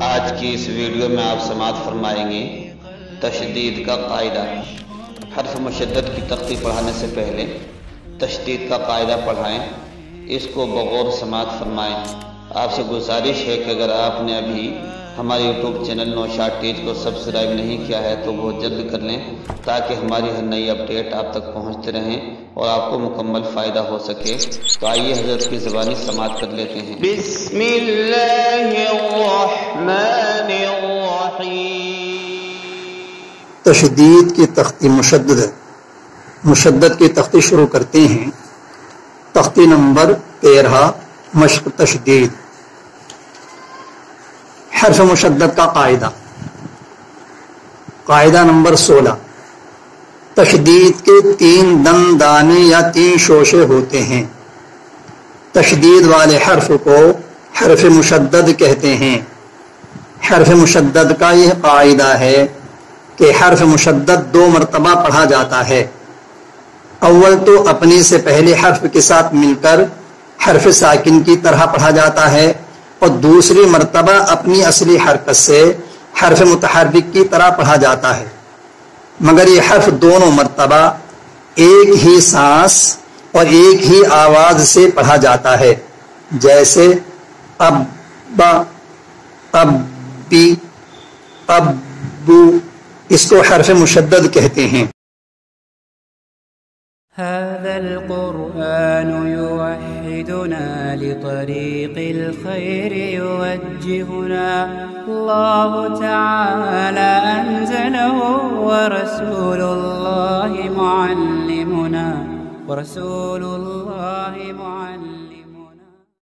آج کی اس ویڈیو میں آپ سماعت فرمائیں گے تشدید کا قاعدہ۔ حرف مشدد کی تختی پڑھانے سے پہلے تشدید کا قاعدہ پڑھائیں، اس کو بغور سماعت فرمائیں۔ آپ سے گزارش ہے کہ اگر آپ نے ابھی ہمارے یوٹیوب چینل نوشاد ٹیچ کو سبسکرائب نہیں کیا ہے تو بہت جلد کر لیں تاکہ ہماری ہر نئی اپڈیٹ آپ تک پہنچتے رہیں اور آپ کو مکمل فائدہ ہو سکے۔ تو آئیے حضرت کی زبانی سماعت کر لیتے ہیں۔ بسم اللہ الرحمن الرحیم۔ تشدید کی تختی مشدد کی تختی شروع کرتے ہیں۔ تختی نمبر 13 مشق تشدید۔ حرف مشدد کا قاعدہ۔ قاعدہ نمبر 16، تشدید کے 3 دم دانے یا 3 شوشے ہوتے ہیں۔ تشدید والے حرف کو حرف مشدد کہتے ہیں۔ حرف مشدد کا یہ قاعدہ ہے کہ حرف مشدد 2 مرتبہ پڑھا جاتا ہے۔ اول تو اپنے سے پہلے حرف کے ساتھ مل کر حرف ساکن کی طرح پڑھا جاتا ہے اور دوسری مرتبہ اپنی اصلی حرکت سے حرف متحرک کی طرح پڑھا جاتا ہے، مگر یہ حرف دونوں مرتبہ ایک ہی سانس اور ایک ہی آواز سے پڑھا جاتا ہے، جیسے ابا، ابی، ابو، اس کو حرف مشدد کہتے ہیں۔ هذا القرآن يوحدنا لطريق الخير يوجهنا، الله تعالى أنزله ورسول الله معلمنا